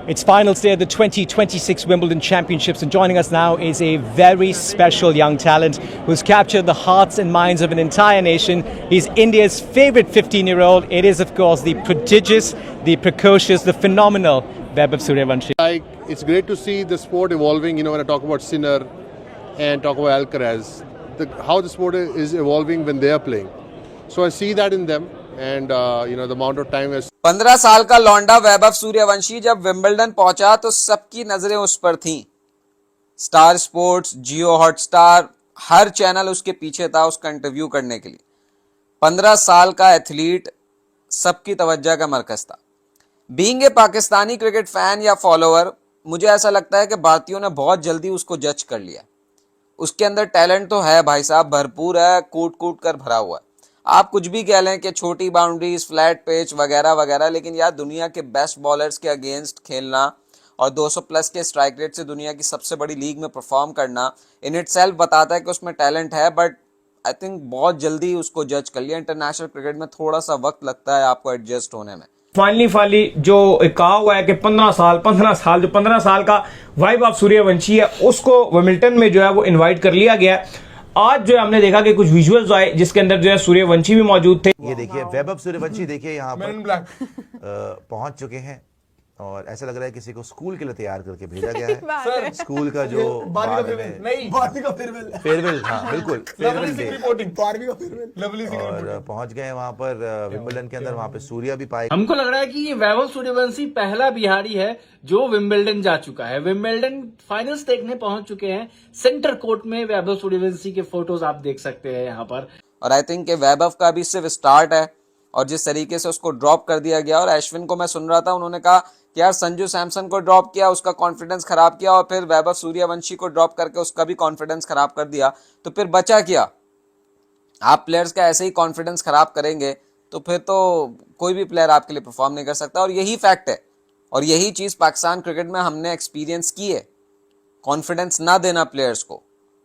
It's finals day of the 2026 Wimbledon Championships, and joining us now is a very special young talent who's captured the hearts and minds of an entire nation. He's India's favourite 15-year-old. It is, of course, the prodigious, the precocious, the phenomenal Vaibhav Suryavanshi. It's great to see the sport evolving. When I talk about Sinner and talk about Alcaraz, how the sport is evolving when they are playing. So I see that in them, and the amount of time has. 15 साल का लौंडा वैभव सूर्यवंशी जब Wimbledon पहुंचा तो सबकी नजरें उस पर थीं। स्टार स्पोर्ट्स, जियो हॉटस्टार, हर चैनल उसके पीछे था उसका इंटरव्यू करने के लिए। 15 साल का एथलीट सबकी तवज्जो का मरकज था। Being a Pakistani cricket fan या फॉलोअर, मुझे ऐसा लगता है कि भारतीयों ने बहुत जल्दी उसको जज कर लिया। उसके अंदर टैलेंट तो है भाई साहब, भरपूर है, कूट कूट कर भरा हुआ है। आप कुछ भी कह लें कि छोटी बाउंड्रीज, फ्लैट पिच वगैरह वगैरह, लेकिन यार दुनिया के बेस्ट बॉलर्स के अगेंस्ट खेलना और 200 प्लस के स्ट्राइक रेट से दुनिया की सबसे बड़ी लीग में परफॉर्म करना इन इटसेल्फ बताता है कि उसमें टैलेंट है। बट आई थिंक बहुत जल्दी उसको जज कर लिया। इंटरनेशनल क्रिकेट में थोड़ा सा वक्त लगता है आपको एडजस्ट होने में। फाइनली जो कहा हुआ है कि 15 साल का वैभव सूर्यवंशी है, उसको विंबलडन में जो है वो इनवाइट कर लिया गया। आज जो है हमने देखा कि कुछ विजुअल्स आए जिसके अंदर जो है सूर्यवंशी भी मौजूद थे। ये देखिए वैभव सूर्यवंशी, देखिए यहाँ पर पहुंच चुके हैं और ऐसा लग रहा है किसी को स्कूल के लिए तैयार करके भेजा गया है। स्कूल का जो फेयरवेल, हाँ बिल्कुल फेयरवेल डे, और पहुंच गए वहाँ पर विंबलडन के अंदर। वहाँ पे सूर्या भी पाए। हमको लग रहा है कि ये वैभव सूर्यवंशी पहला बिहारी है जो विंबलडन जा चुका है। विंबलडन फाइनल्स देखने पहुंच चुके हैं। सेंटर कोर्ट में वैभव सूर्यवंशी के फोटोज आप देख सकते हैं यहाँ पर। और आई थिंक कि वैभव का भी सिर्फ स्टार्ट है, और जिस तरीके से उसको ड्रॉप कर दिया गया। और अश्विन को मैं सुन रहा था, उन्होंने कहा कि यार संजू सैमसन को ड्रॉप किया, उसका कॉन्फिडेंस खराब किया, और फिर वैभव सूर्यवंशी को ड्रॉप करके उसका भी कॉन्फिडेंस खराब कर दिया, तो फिर बचा क्या? आप प्लेयर्स का ऐसे ही कॉन्फिडेंस खराब करेंगे तो फिर तो कोई भी प्लेयर आपके लिए परफॉर्म नहीं कर सकता। और यही फैक्ट है, और यही चीज पाकिस्तान क्रिकेट में हमने एक्सपीरियंस की है। कॉन्फिडेंस ना देना प्लेयर्स को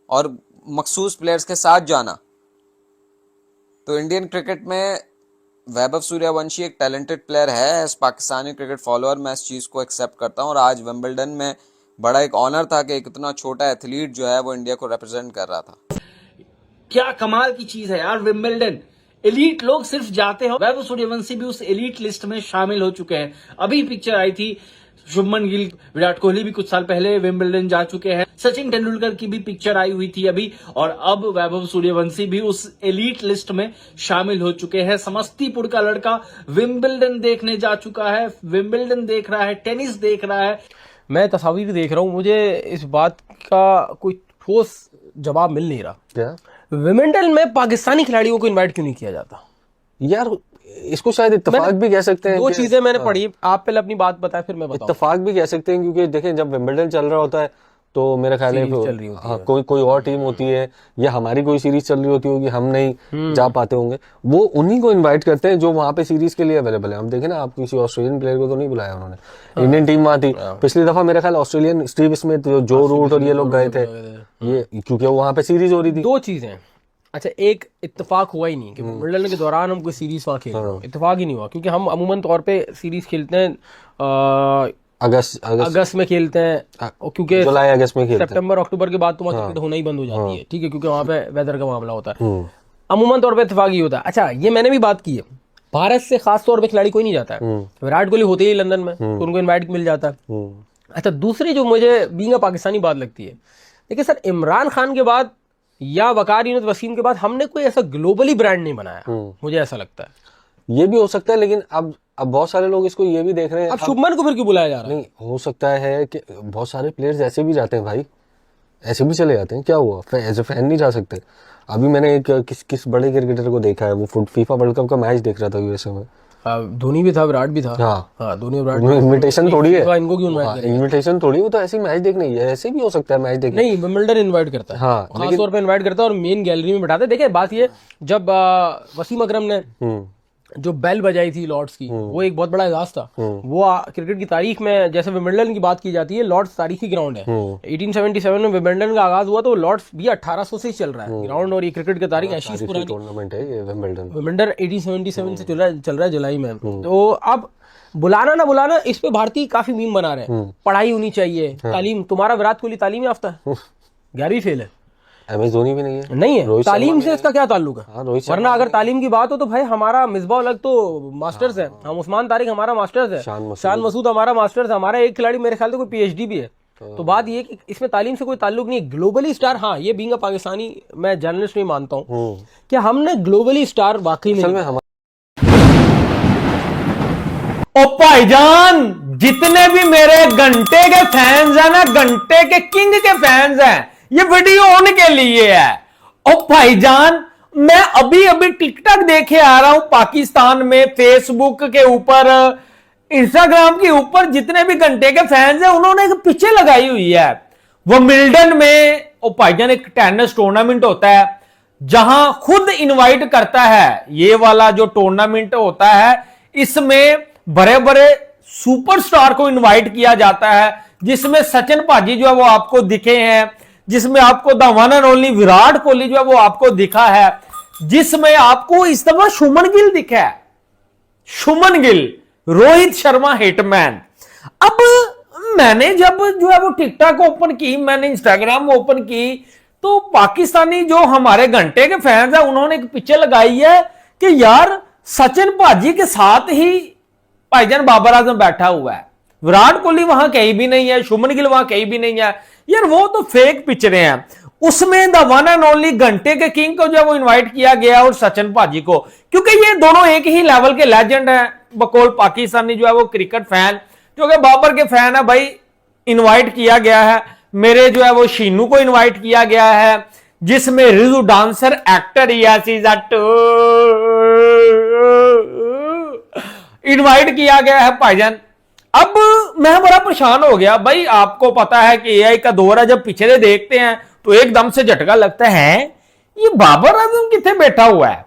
और मखसूस प्लेयर्स के साथ जाना। तो इंडियन क्रिकेट में वैभव सूर्यवंशी एक टैलेंटेड प्लेयर है। एज पाकिस्तानी क्रिकेट फॉलोअर मैं इस चीज़ को एक्सेप्ट करता हूँ। और आज विंबलडन में बड़ा एक ऑनर था कि एक इतना छोटा एथलीट जो है वो इंडिया को रिप्रेजेंट कर रहा था। क्या कमाल की चीज है यार, विंबलडन एलीट लोग सिर्फ जाते हो। वैभव सूर्यवंशी भी उस एलीट लिस्ट में शामिल हो चुके हैं। अभी पिक्चर आई थी, शुभमन गिल, विराट कोहली भी कुछ साल पहले विंबलडन जा चुके हैं। सचिन तेंदुलकर की भी पिक्चर आई हुई थी अभी, और अब वैभव सूर्यवंशी भी उस एलीट लिस्ट में शामिल हो चुके हैं। समस्तीपुर का लड़का विंबलडन देखने जा चुका है, विंबलडन देख रहा है, टेनिस देख रहा है। मैं तस्वीर देख रहा हूँ, मुझे इस बात का कोई ठोस जवाब मिल नहीं रहा। क्या विंबलडन में पाकिस्तानी खिलाड़ियों को इनवाइट क्यों नहीं किया जाता? यार, इसको शायद इत्तेफाक भी कह सकते हैं। दो चीजें मैंने पढ़ी, आप पहले अपनी बात बताएं फिर मैं बताऊं। इत्तेफाक भी कह सकते हैं, क्योंकि देखें जब विंबलडन चल रहा होता है तो मेरा ख्याल है हाँ, कोई और टीम होती है या हमारी कोई सीरीज चल रही होती होगी, हम नहीं जा पाते होंगे, वो उन्हीं को इनवाइट करते हैं जो वहाँ पे सीरीज के लिए अवेलेबल है। हम देखें ना, आप किसी ऑस्ट्रेलियन प्लेयर को तो नहीं बुलाया उन्होंने। इंडियन टीम वहाँ थी पिछली दफा, मेरा ख्याल ऑस्ट्रेलियन स्टीव स्मिथ, जो रूट और ये लोग गए थे, ये क्योंकि वहाँ पे सीरीज हो रही थी। दो चीजें, अच्छा एक इत्तेफाक हुआ ही नहीं कि विंबलडन के दौरान हम कोई सीरीज वहाँ खेल रहे हैं, इत्तेफाक ही नहीं हुआ, क्योंकि हम अमूमन तौर पे सीरीज खेलते हैं अगस्त में खेलते हैं, क्योंकि जुलाई अगस्त में खेलते हैं। सितंबर अक्टूबर के बाद तो वहाँ क्रिकेट होना ही बंद हो जाती है, ठीक है, क्योंकि वहाँ पे वेदर का मामला होता है। अमूमन तौर पे इत्तेफाक ही होता है। अच्छा, ये मैंने भी बात की है, भारत से खास तौर पे खिलाड़ी कोई नहीं जाता है। विराट कोहली होते ही लंदन में, तो उनको इन्वाइट मिल जाता है। अच्छा, दूसरी जो मुझे बीइंग अ पाकिस्तानी बात लगती है, देखिए सर, इमरान खान के बाद या वकार यूनिस वसीम के बाद हमने कोई ऐसा ग्लोबली ब्रांड नहीं बनाया, मुझे ऐसा लगता है। ये भी हो सकता है, लेकिन अब बहुत सारे लोग इसको ये भी देख रहे हैं, अब शुभमन को फिर क्यों बुलाया जा रहा है? नहीं, हो सकता है कि बहुत सारे प्लेयर्स ऐसे भी जाते हैं भाई, ऐसे भी चले जाते हैं। क्या हुआ, एज ए फैन नहीं जा सकते? अभी मैंने एक किस बड़े क्रिकेटर को देखा है, वो फीफा वर्ल्ड कप का मैच देख रहा था यूएसए में। धोनी भी था, विराट भी था। हाँ, धोनी विराट। इन्विटेशन थोड़ी है, इनको क्यों इनवाइट करेंगे? इन्विटेशन थोड़ी, वो तो ऐसे मैच देखने ही है, ऐसे भी हो सकता है मैच देखने। नहीं, विंबलडन इनवाइट करता है, हाँ, खास तौर पे इनवाइट करता है और मेन गैलरी में बैठाते हैं। देखिए बात ये, जब वसीम अकरम ने जो बेल बजाई थी लॉर्ड्स की, वो एक बहुत बड़ा एजाज था। वो क्रिकेट की तारीख में, जैसे विंबलडन की बात की जाती है, लॉर्ड्स तारीखी ग्राउंड है। 1877 में विंबलडन का आगाज हुआ, तो लॉर्ड्स भी 1800 से ही चल रहा है ग्राउंड, और ये क्रिकेट की तारीख एशीज पुरानी टूर्नामेंट है ये विंबलडन। विंबलडन 1877 से चल रहा है जुलाई में। तो अब बुलाना ना बुलाना, इस पे भारतीय काफी मीम बना रहे हैं। पढ़ाई होनी चाहिए, तालीम। तुम्हारा विराट कोहली तालीम याफ्ता है, 11वीं फेल है। MS धोनी भी नहीं है, नहीं है, तालीम से इसका क्या ताल्लुक है? हाँ, रोहित शर्मा वरना अगर तालीम की बात हो तो भाई हमारा मिसबाह अलग तो मास्टर्स है, हम उस्मान तारिक हमारा मास्टर्स है, शान मसूद हमारा मास्टर्स है, हमारा एक खिलाड़ी मेरे ख्याल से कोई PhD भी है। तो बात ये कि इसमें तालीम से कोई ताल्लुक नहीं है। ग्लोबली स्टार, हाँ ये बीइंग अ पाकिस्तानी मैं जर्नलिस्ट नहीं मानता हूँ कि हमने ग्लोबली स्टार वाकई में ओ भाईजान, जितने भी मेरे घंटे के फैंस हैं ना, घंटे के किंग के फैंस हैं, ये वीडियो उनके लिए है। ओ भाईजान, मैं अभी अभी टिकटॉक देखे आ रहा हूं पाकिस्तान में, फेसबुक के ऊपर, इंस्टाग्राम के ऊपर जितने भी घंटे के फैंस हैं उन्होंने एक पिक्चर लगाई हुई है। विंबलडन में ओ भाईजान एक टेनिस टूर्नामेंट होता है जहां खुद इनवाइट करता है, ये वाला जो टूर्नामेंट होता है इसमें बड़े बड़े सुपरस्टार को इनवाइट किया जाता है, जिसमें सचिन पाजी जो है वो आपको दिखे हैं, जिसमें आपको the one and only Virat Kohli जो है वो आपको दिखा है, जिसमें आपको इस दफा शुभमन गिल दिखा है, शुभमन गिल, रोहित शर्मा हिटमैन। अब मैंने जब जो है वो टिकटॉक ओपन की, मैंने इंस्टाग्राम ओपन की, तो पाकिस्तानी जो हमारे घंटे के फैंस है उन्होंने एक पिक्चर लगाई है कि यार सचिन पाजी के साथ ही भाईजान बाबर आजम बैठा हुआ है, विराट कोहली वहां कहीं भी नहीं है, शुभमन गिल वहां कहीं भी नहीं है। यार वो तो फेक पिक्चरें हैं, उसमें द वन एंड ओनली घंटे के किंग को जो वो इनवाइट किया गया और सचिन पाजी को, क्योंकि ये दोनों एक ही लेवल के लेजेंड हैं बकौल पाकिस्तानी जो है वो क्रिकेट फैन, जो कि बाबर के फैन है भाई, इनवाइट किया गया है। मेरे जो है वो शीनू को इनवाइट किया गया है, जिसमें रिजू डांसर, एक्टर यासी इनवाइट किया गया है भाईजान। अब मैं बड़ा परेशान हो गया भाई, आपको पता है कि AI का दौर है, जब पिछले देखते हैं तो एकदम से झटका लगता है ये बाबर आजम कितने बैठा हुआ है।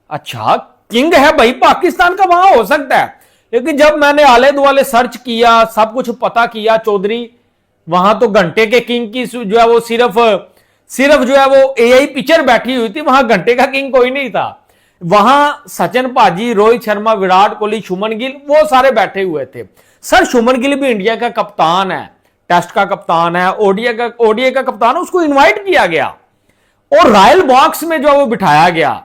अच्छा किंग है भाई पाकिस्तान का, वहां हो सकता है, लेकिन जब मैंने आले दुआले सर्च किया, सब कुछ पता किया चौधरी, वहां तो घंटे के किंग की जो है वो सिर्फ जो है वो AI पिक्चर बैठी हुई थी, वहां घंटे का किंग कोई नहीं था। वहां सचिन पाजी, रोहित शर्मा, विराट कोहली, शुभमन गिल वो सारे बैठे हुए थे। सर शुभमन गिल भी इंडिया का कप्तान है, टेस्ट का कप्तान है, ओडीआई का कप्तान है, उसको इनवाइट किया गया और रॉयल बॉक्स में जो वो बिठाया गया।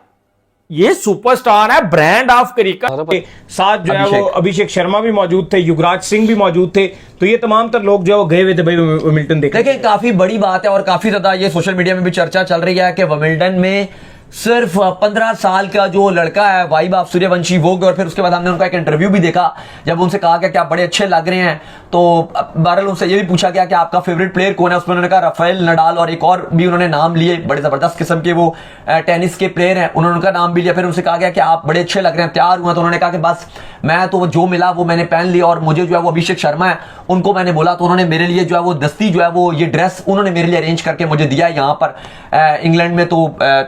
ये सुपरस्टार है, ब्रांड ऑफ क्रिकेट। साथ जो है वो अभिषेक शर्मा भी मौजूद थे, युवराज सिंह भी मौजूद थे, तो ये तमाम तर लोग जो है वो गए हुए थे भाई विंबलडन देखने। देखिए काफी बड़ी बात है और काफी ज्यादा ये सोशल मीडिया में भी चर्चा चल रही है कि विंबलडन में सिर्फ 15 साल का जो लड़का है वाइबाब सूर्यवंशी वो गया। और फिर उसके बाद हमने उनका एक इंटरव्यू भी देखा, जब उनसे कहा गया कि आप बड़े अच्छे लग रहे हैं, तो बहरहाल उनसे ये भी पूछा गया कि आपका फेवरेट प्लेयर कौन है। उसमें उन्होंने कहा राफेल नडाल, और एक और भी उन्होंने नाम लिए, बड़े जबरदस्त किस्म के वो टेनिस के प्लेयर हैं, उन्होंने उनका नाम भी लिया। फिर उनसे कहा गया कि आप बड़े अच्छे लग रहे हैं, तैयार हुआ, तो उन्होंने कहा कि बस मैं तो जो मिला वो मैंने पहन लिया। और मुझे जो है वो अभिषेक शर्मा है उनको मैंने बोला, तो उन्होंने मेरे लिए जो है वो दस्ती जो है वो ये ड्रेस उन्होंने मेरे लिए अरेंज करके मुझे दिया यहाँ पर इंग्लैंड में। तो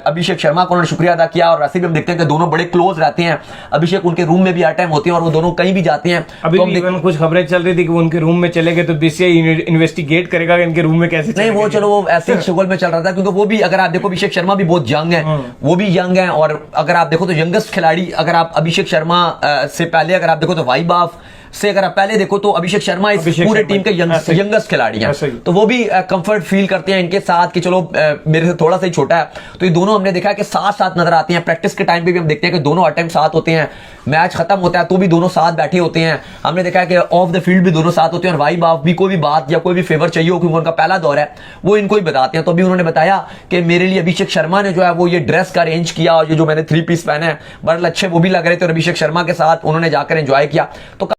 अभिषेक शर्मा को उन्होंने शुक्रिया अदा किया। और वैसे भी हम देखते हैं कि दोनों बड़े क्लोज रहते हैं, अभिषेक उनके रूम में भी हर टाइम होते हैं और वो दोनों कहीं भी जाते हैं। अभी तो कुछ खबरें चल रही थी कि वो उनके रूम में चले गए, तो BCCI इन्वेस्टिगेट करेगा कि इनके रूम में कैसे नहीं, वो चलो वो ऐसे ही शगल में चल रहा था, क्योंकि वो भी अगर आप देखो अभिषेक शर्मा भी बहुत यंग है, वो भी यंग है। और अगर आप देखो तो यंगेस्ट खिलाड़ी, अगर आप अभिषेक शर्मा से पहले अगर आप देखो तो वाइबाब से अगर आप पहले देखो तो अभिषेक शर्मा इस पूरे टीम के यंगेस्ट खिलाड़ी हैं, तो वो भी कंफर्ट फील करते हैं इनके साथ कि चलो मेरे से थोड़ा सा ही छोटा है। तो ये दोनों हमने देखा है कि साथ साथ नजर आते हैं, प्रैक्टिस के टाइम पे भी हम देखते हैं कि दोनों हर टाइम साथ होते हैं, मैच खत्म होता है तो भी दोनों साथ बैठे होते हैं। हमने देखा है कि ऑफ द फील्ड भी दोनों साथ होते हैं। और वाइबाब भी कोई भी बात या कोई भी फेवर चाहिए हो, क्योंकि उनका पहला दौर है, वो इनको ही बताते हैं। तो अभी उन्होंने बताया कि मेरे लिए अभिषेक शर्मा ने जो है वो ये ड्रेस का अरेंज किया, और ये जो मैंने 3 पीस पहने हैं बड़े अच्छे वो भी लग रहे थे, और अभिषेक शर्मा के साथ उन्होंने जाकर एंजॉय किया। तो